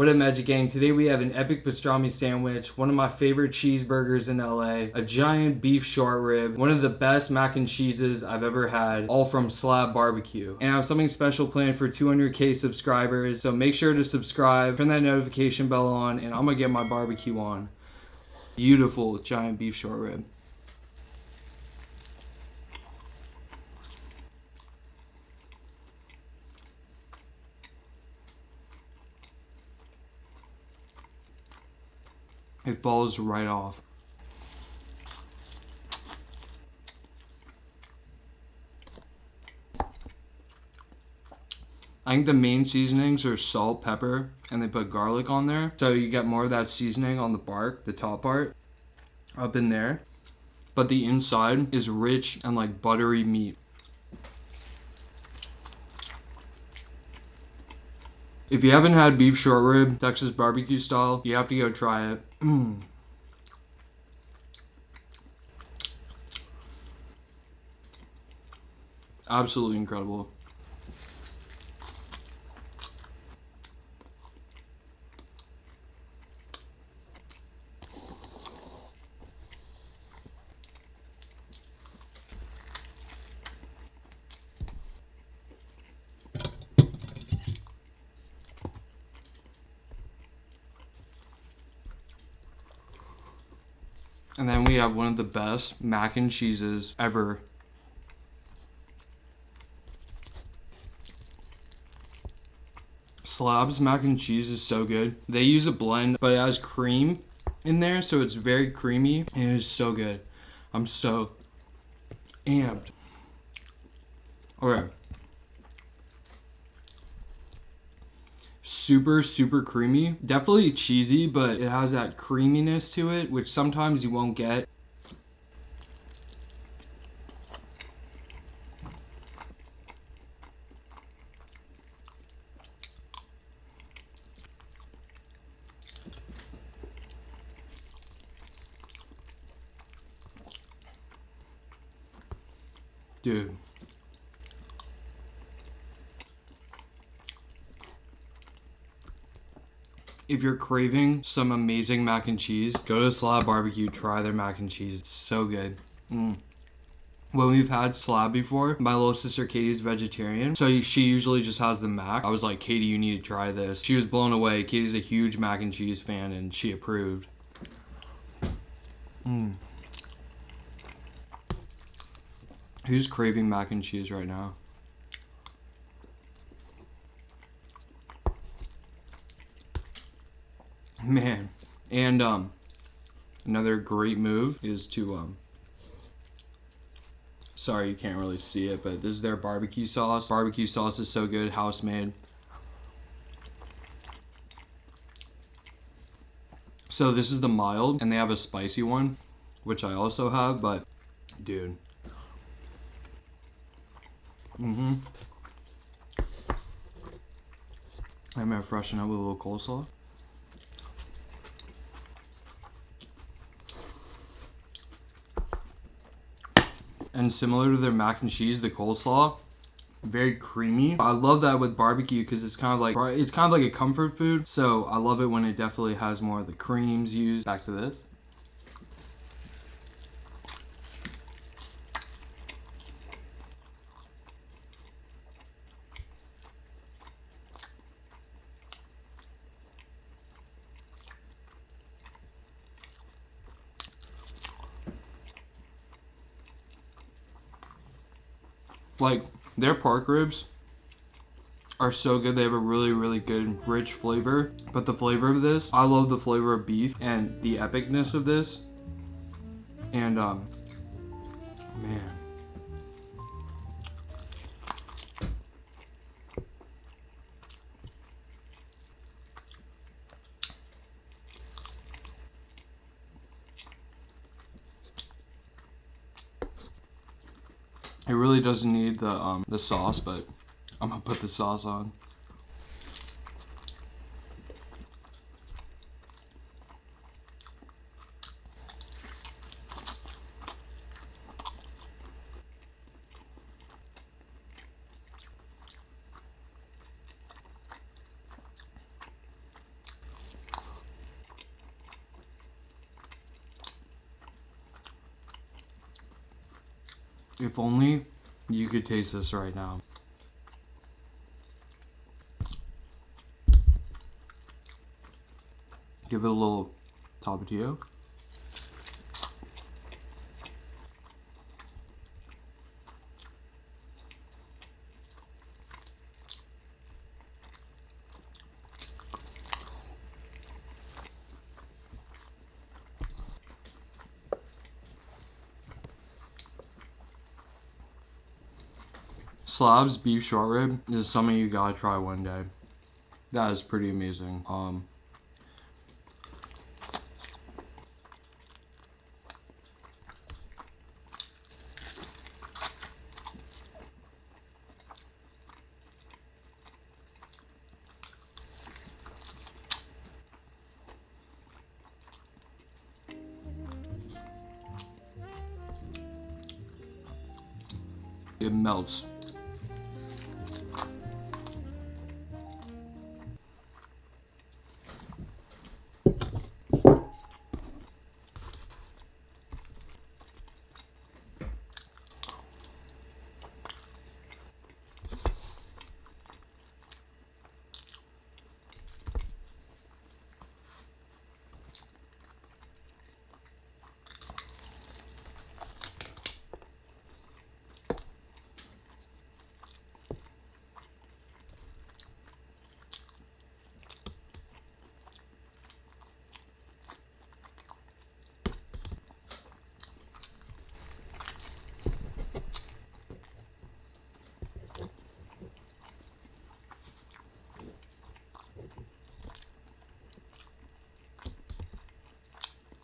What up, Magic Gang? Today we have an epic pastrami sandwich, one of my favorite cheeseburgers in LA, a giant beef short rib, one of the best mac and cheeses I've ever had, all from Slab BBQ. And I have something special planned for 200K subscribers, so make sure to subscribe, turn that notification bell on, and I'm gonna get my barbecue on. Beautiful giant beef short rib. It falls right off. I think the main seasonings are salt, pepper, and they put garlic on there. So you get more of that seasoning on the bark, the top part, up in there. But the inside is rich and like buttery meat. If you haven't had beef short rib, Texas BBQ style, you have to go try it. Absolutely incredible. And then we have one of the best mac and cheeses ever. Slab's mac and cheese is so good. They use a blend, but it has cream in there, so it's very creamy, and it is so good. I'm so amped. Okay. Super creamy. Definitely cheesy, but it has that creaminess to it, which sometimes you won't get. Dude. If you're craving some amazing mac and cheese, go to Slab BBQ, try their mac and cheese. It's so good. When we've had Slab before, my little sister Katie's vegetarian, so she usually just has the mac. I was like, Katie, you need to try this. She was blown away. Katie's a huge mac and cheese fan, and she approved. Who's craving mac and cheese right now? Man. And another great move is to sorry you can't really see it, but this is their barbecue sauce. Barbecue sauce is so good, house made. So this is the mild, and they have a spicy one, which I also have, but dude. I'm gonna freshen up with a little coleslaw. And similar to their mac and cheese, the coleslaw, very creamy. I love that with barbecue because it's kind of like a comfort food. So I love it when it definitely has more of the creams used. Back to this. Like, their pork ribs are so good. They have a really good rich flavor. But the flavor of this, I love the flavor of beef and the epicness of this. And man. It really doesn't need the sauce, but I'm gonna put the sauce on. If only you could taste this right now. Give it a little tapatio. Slab's beef short rib is something you gotta try one day. That is pretty amazing. It melts.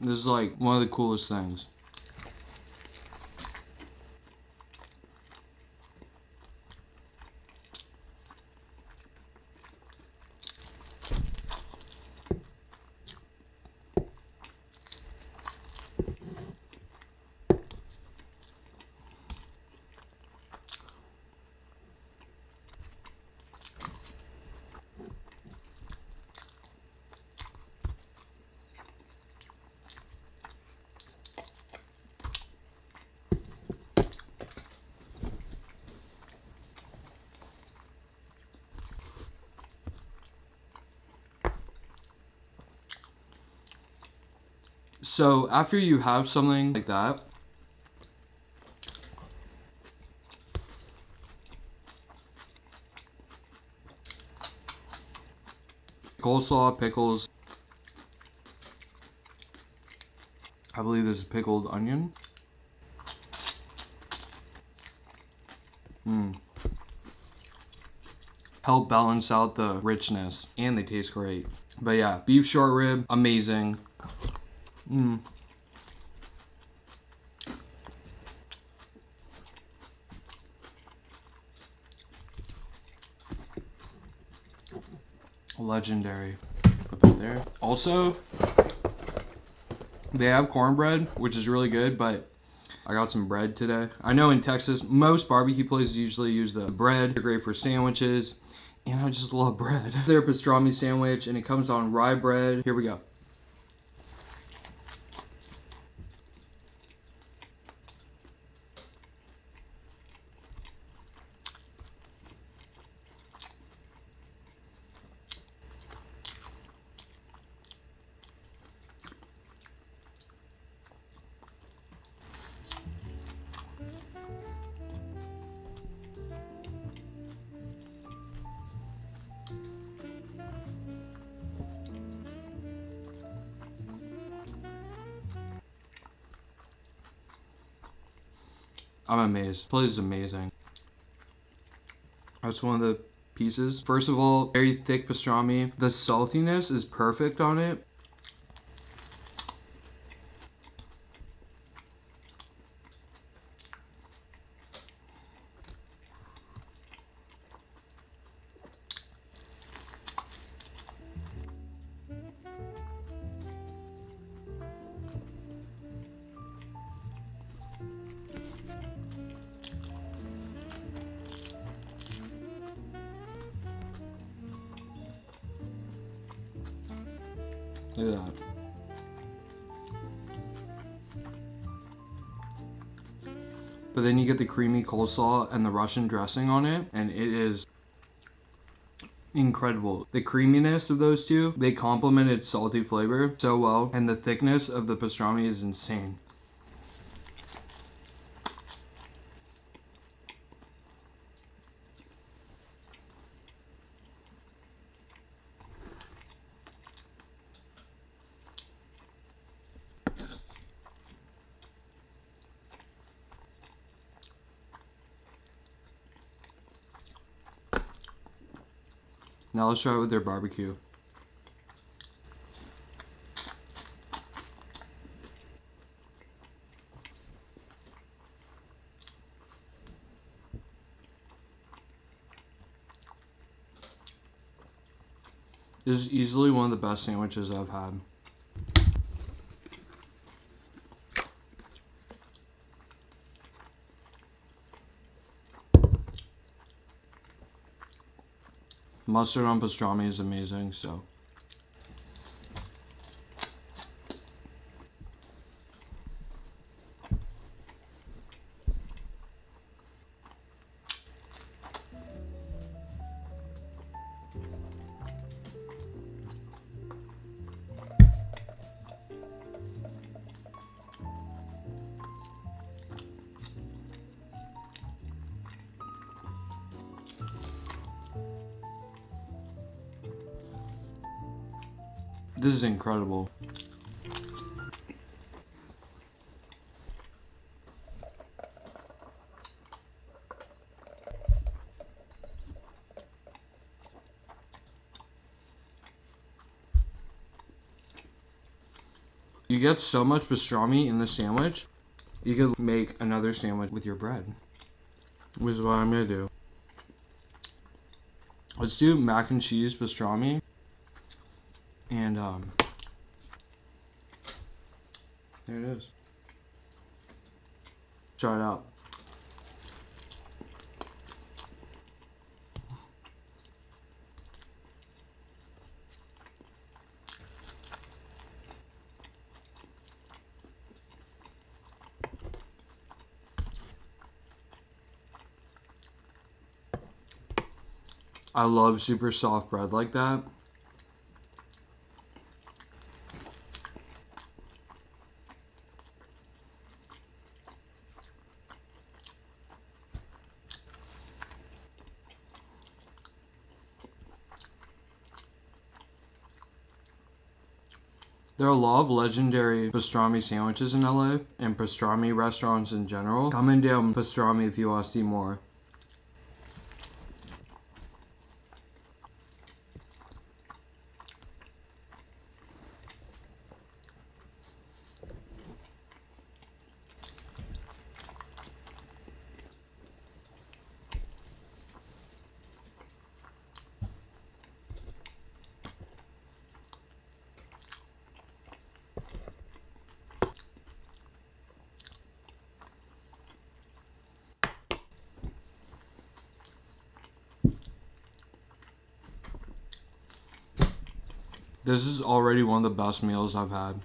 This is like one of the coolest things. So after you have something like that, coleslaw, pickles, I believe there's pickled onion. Help balance out the richness, and they taste great. But yeah, beef short rib, amazing. Legendary. Put that there. Also, they have cornbread, which is really good, but I got some bread today. I know in Texas, most barbecue places usually use the bread. They're great for sandwiches, and I just love bread. Their pastrami sandwich, and it comes on rye bread. Here we go. I'm amazed. This place is amazing. That's one of the pieces. First of all, very thick pastrami. The saltiness is perfect on it. Look at that. but then you get the creamy coleslaw and the Russian dressing on it, and it is incredible. The creaminess of those two, they complement its salty flavor so well, and the thickness of the pastrami is insane. Now let's try it with their barbecue. This is easily one of the best sandwiches I've had. Mustard on pastrami is amazing, so. This is incredible. You get so much pastrami in the sandwich, you could make another sandwich with your bread, which is what I'm gonna do. Let's do mac and cheese pastrami. And there it is. Try it out. I love super soft bread like that. There are a lot of legendary pastrami sandwiches in LA and pastrami restaurants in general. Comment down pastrami if you want to see more. This is already one of the best meals I've had.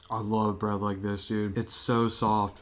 I love bread like this, dude. It's so soft.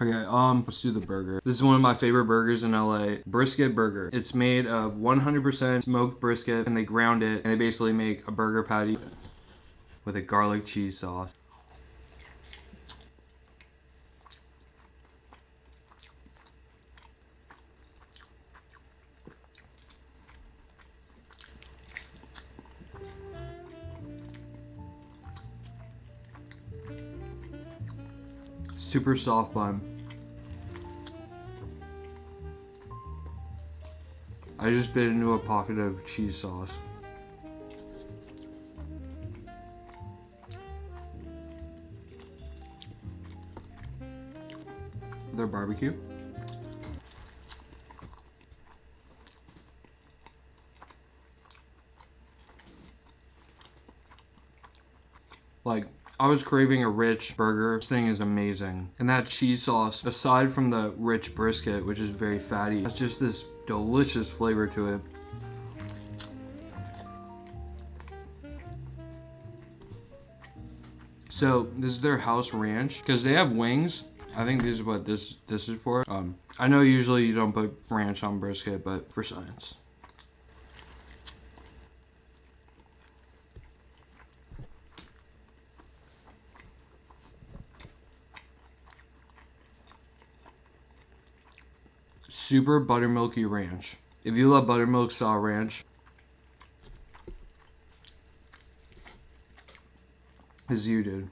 Okay, let's do the burger. This is one of my favorite burgers in LA. Brisket burger. It's made of 100% smoked brisket, and they ground it, and they basically make a burger patty with a garlic cheese sauce. Super soft bun. I just bit into a pocket of cheese sauce. their barbecue. Like, I was craving a rich burger. This thing is amazing. And that cheese sauce, aside from the rich brisket, which is very fatty, it's just this delicious flavor to it. So this is their house ranch because they have wings. I think this is what this is for. I know usually you don't put ranch on brisket, but for science. Super buttermilky ranch. If you love buttermilk style ranch, is you, dude.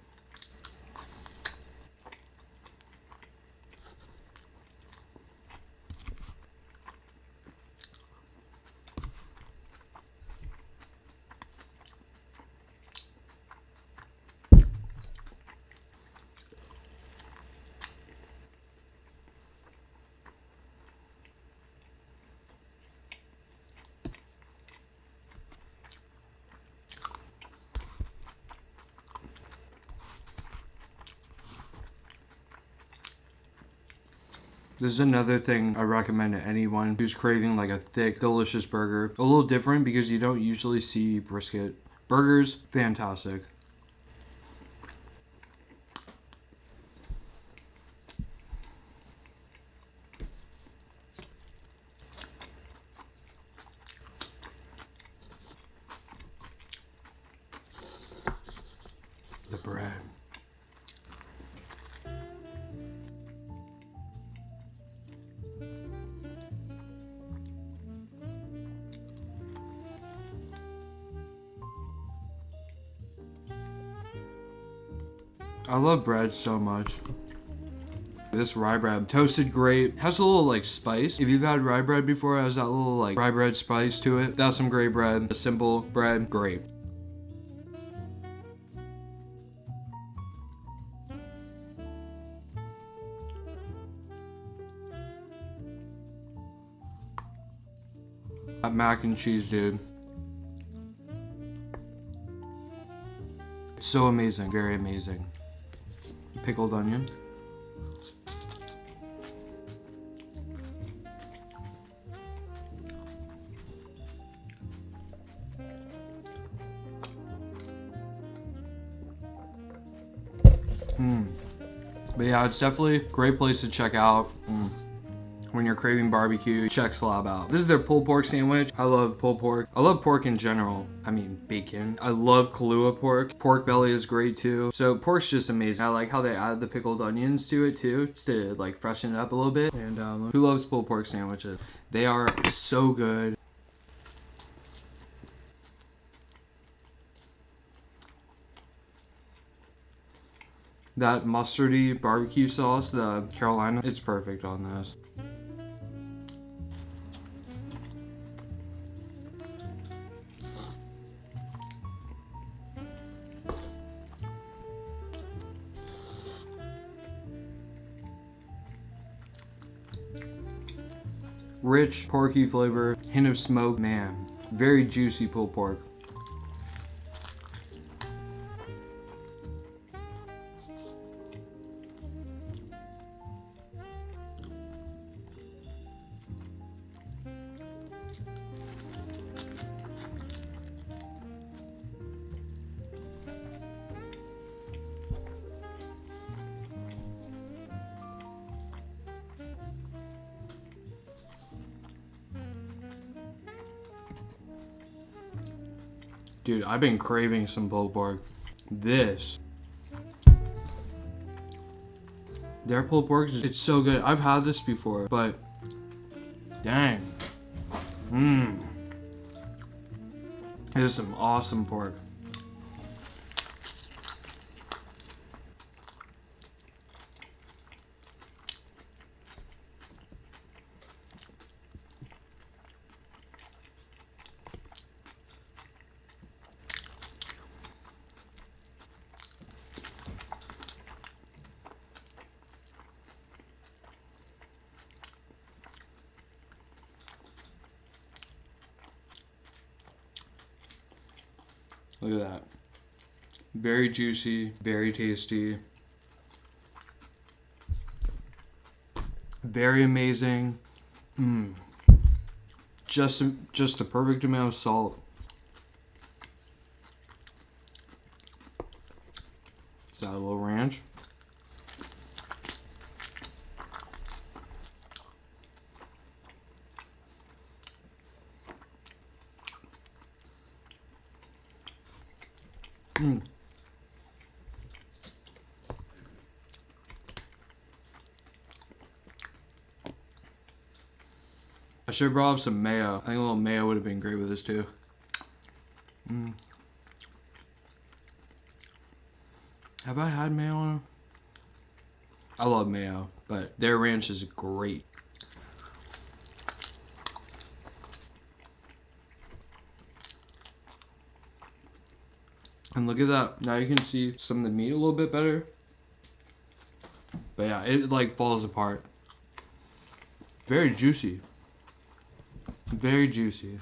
This is another thing I recommend to anyone who's craving like a thick, delicious burger. A little different because you don't usually see brisket burgers. Fantastic. The bread. I love bread so much. This rye bread, toasted great, has a little like spice. If you've had rye bread before, it has that little like rye bread spice to it. That's some great bread. A simple bread, great. That mac and cheese, dude. It's so amazing, very amazing. Pickled onion. But yeah, it's definitely a great place to check out. When you're craving barbecue, check Slab out. This is their pulled pork sandwich. I love pulled pork. I love pork in general. I mean, bacon. I love Kahlua pork. Pork belly is great too. So pork's just amazing. I like how they add the pickled onions to it too, just to like freshen it up a little bit. And who loves pulled pork sandwiches? They are so good. That mustardy barbecue sauce, the Carolina, it's perfect on this. Rich, porky flavor, hint of smoke, man. Very juicy pulled pork. Dude, I've been craving some pulled pork. Their pulled pork, it's so good. I've had this before, but dang. This is some awesome pork. Look at that. Very juicy, very tasty. Very amazing. Just the perfect amount of salt. Is that a little ranch? I should have brought up some mayo. I think a little mayo would have been great with this too. Have I had mayo on them? I love mayo, but their ranch is great. And look at that. Now you can see some of the meat a little bit better. But yeah, it like falls apart. Very juicy. Very juicy.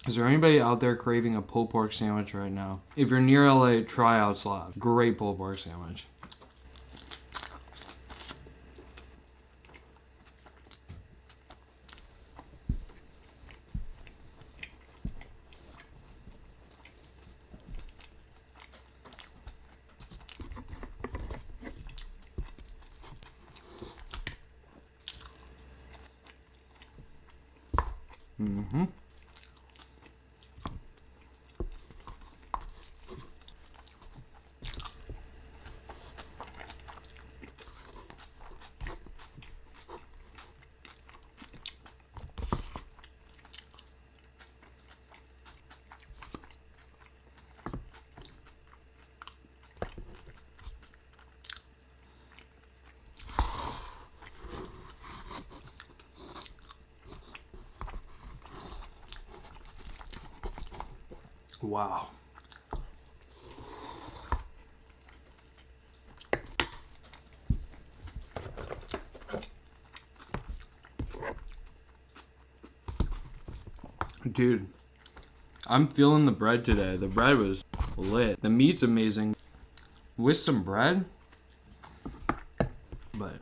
Is there anybody out there craving a pulled pork sandwich right now? If you're near LA, try out Slab. Great pulled pork sandwich. Wow. Dude, I'm feeling the bread today. The bread was lit. The meat's amazing. With some bread, but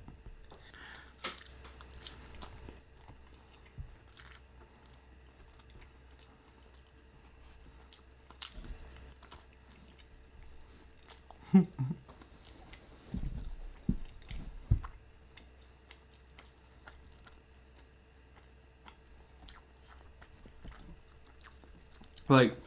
like,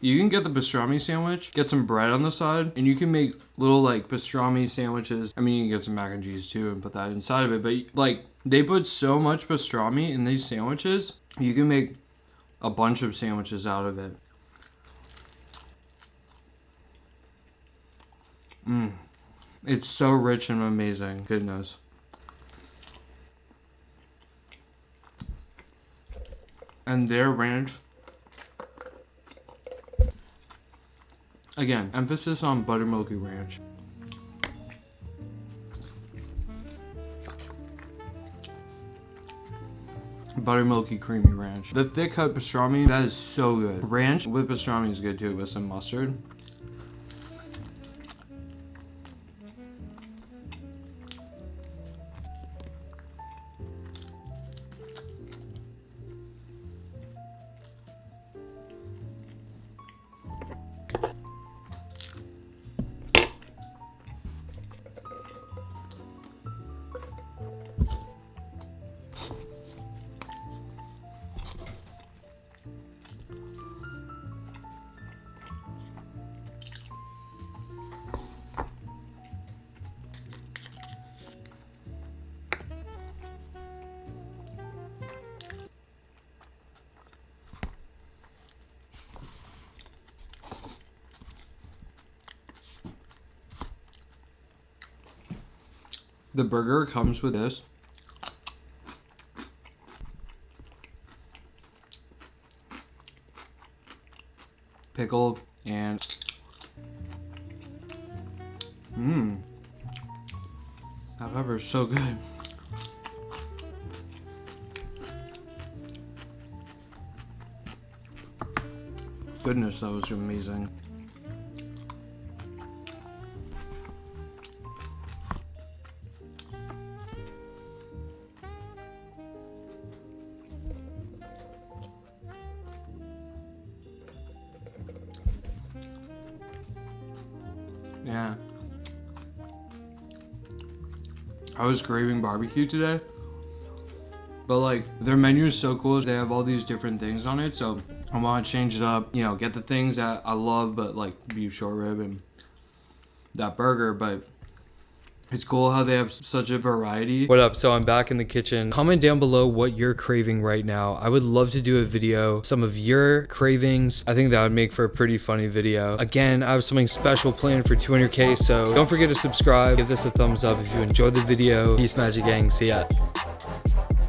you can get the pastrami sandwich, get some bread on the side, and you can make little like pastrami sandwiches. I mean, you can get some mac and cheese too and put that inside of it, but like, they put so much pastrami in these sandwiches, you can make a bunch of sandwiches out of it. It's so rich and amazing. Goodness. And their ranch, again, emphasis on buttermilky ranch. Buttermilky creamy ranch. The thick cut pastrami, that is so good. Ranch with pastrami is good too, with some mustard. The burger comes with this. Pickle and That pepper is so good. Goodness, that was amazing. Yeah. I was craving barbecue today, but like their menu is so cool. They have all these different things on it, so I want to change it up, you know, get the things that I love, but like beef short rib and that burger. But it's cool how they have such a variety. What up? So I'm back in the kitchen. Comment down below what you're craving right now. I would love to do a video, some of your cravings. I think that would make for a pretty funny video. Again, I have something special planned for 200K, so don't forget to subscribe. Give this a thumbs up if you enjoyed the video. Peace, Magic Gang. See ya.